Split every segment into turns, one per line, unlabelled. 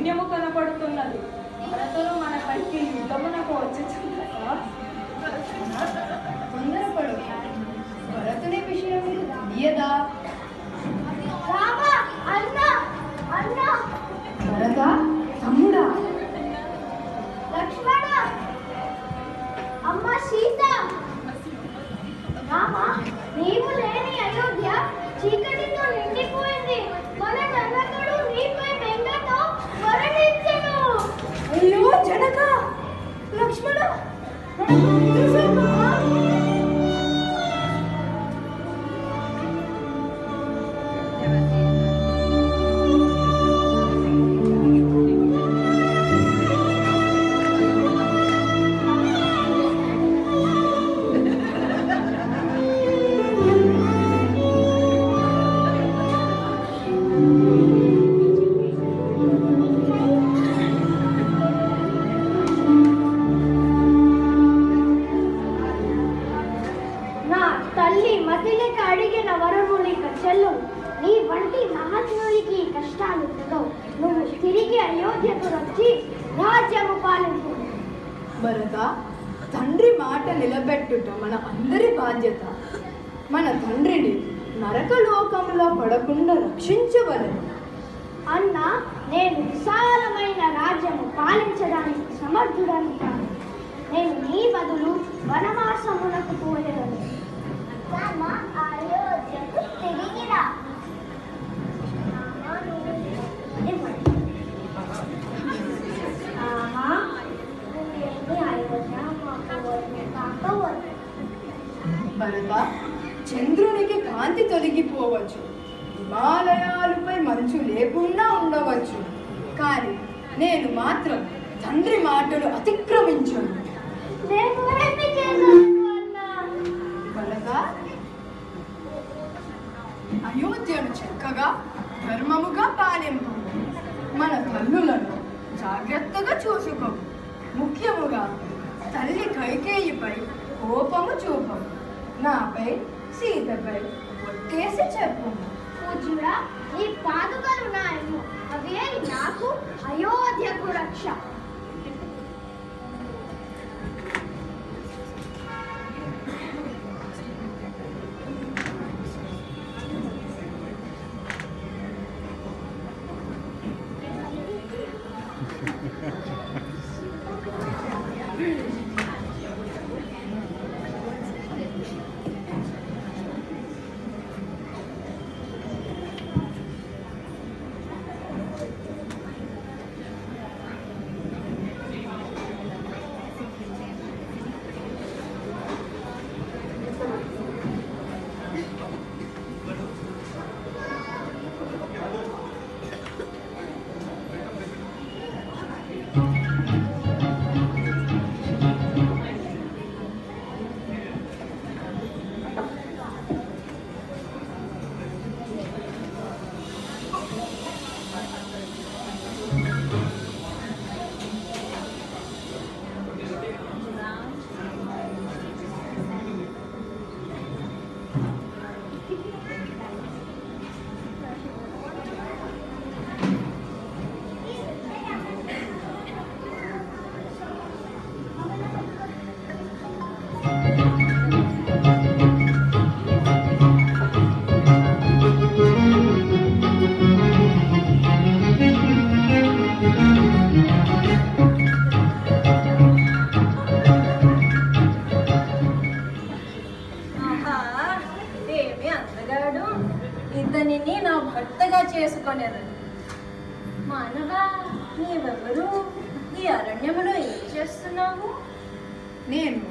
పుణ్యము కనపడుతున్నది. భరతుడు మనపైకి యుద్ధమునకు వచ్చుచున్నారా?
తొందరపడు, భరతుని విషయం తెలియదా? భరత తమ్ముడా,
లక్ష్మణ, అమ్మ సీత, రామ, నీవు లేని అయోధ్య చీకటితో నిండిపోయింది. మన జనకుడు నీపై బెంగతో మరణించెను.
అయ్యో జనక, లక్ష్మణ,
నీ వంటి మహాత్ముడికి కష్టాలు ఉండవు. నువ్వు తిరిగి అయోధ్యకు వచ్చి రాజ్యము పాలించు.
భరత, తండ్రి మాట నిలబెట్టుట మన అందరి బాధ్యత. మన తండ్రిని నరకలోకంలో పడకుండా రక్షించవలెను.
అన్న, నేను విశాలమైన రాజ్యము పాలించడానికి సమర్థుడని కాదు. నేను నీ బదులు వనవాసమునకు పోయేదను. అయోధ్యకు తిరిగిరా.
భరత, చంద్రునికి కాంతి తొలగిపోవచ్చు, హిమాలయాలపై మంచు లేకుండా ఉండవచ్చు, కానీ నేను మాత్రం తండ్రి మాటలు అతిక్రమించను. భరత, అయోధ్యను చక్కగా ధర్మముగా పాలింపు. మన తల్లులను జాగ్రత్తగా చూసుకో. ముఖ్యముగా తల్లి కైకేయిపై కోపము చూపము. నాపై, సీతపై ఒట్టేసి చెప్పు.
పూజ్యుడా, నీ పాదుకలు నాయను, అవే నాకు అయోధ్యకు రక్ష.
ఇతనిని నా భర్తగా చేసుకొనేది. మానవా, నీవెవరు? ఈ అరణ్యములో ఏం చేస్తున్నావు?
నేను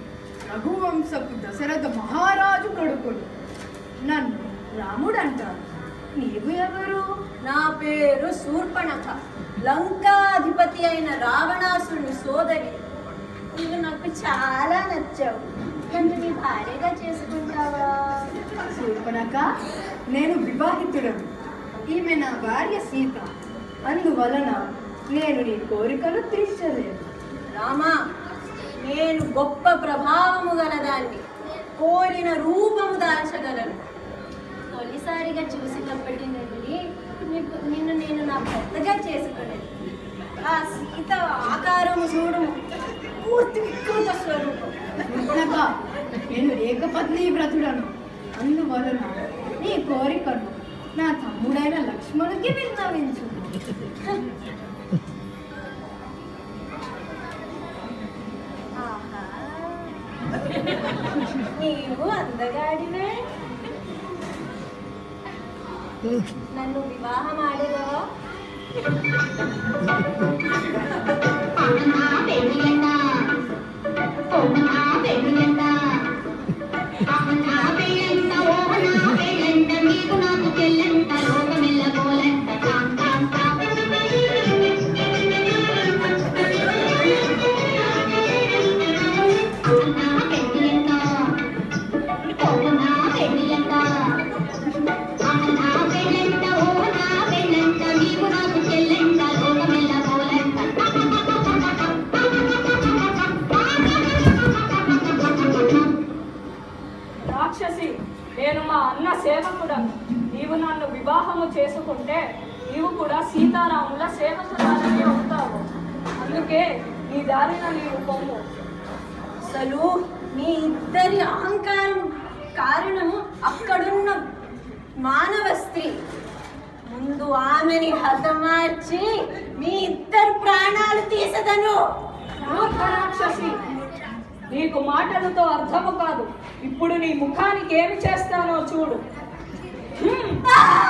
రఘువంశపు దశరథ మహారాజు కొడుకుడు. నన్ను రాముడు అంటారు. నీవు ఎవరు?
నా పేరు శూర్పణఖ, లంకాధిపతి అయిన రావణాసురుని సోదరి. నువ్వు నాకు చాలా నచ్చావు. నన్ను నీ భార్యగా చేసుకుంటావా?
శూర్పణఖ, నేను వివాహితుడను. ఈమె నా భార్య సీత. అందువలన నేను నీ కోరికలు తీర్చలేదు.
రామా, నేను గొప్ప ప్రభావము గలదాన్ని, కోరిన రూపము దాల్చగలను. తొలిసారిగా చూసినప్పటి నుండి నిన్ను నేను నా భర్తగా చేసుకునేది. చూడు పూర్తి వికృత స్వరూపం.
శూర్పణఖ, నేను ఏకపత్ని వ్రతుడను. అందువలన నీ కోరికను నా తమ్ముడైన లక్ష్మణునికి విన్నవించు.
ఆహా. నీవు అందగాడివే. నన్ను వివాహం ఆడేదవా?
రాక్షసి, నేను మా అన్న సేవకుడను. నీవు నన్ను వివాహము చేసుకుంటే నీవు కూడా సీతారాముల సేవకురాలని అవుతావు. అందుకే నీ దారిన నీవు పొమ్ము.
అసలు మీ ఇద్దరి అహంకారం కారణము అక్కడున్న మానవ స్త్రీ. ముందు ఆమెని హతమార్చి మీ ఇద్దరు ప్రాణాలు తీసదను.
మూర్ఖ రాక్షసి, నీకు మాటలతో అర్థము కాదు. ఇప్పుడు నీ ముఖానికి ఏమి చేస్తానో చూడు.
ఆ!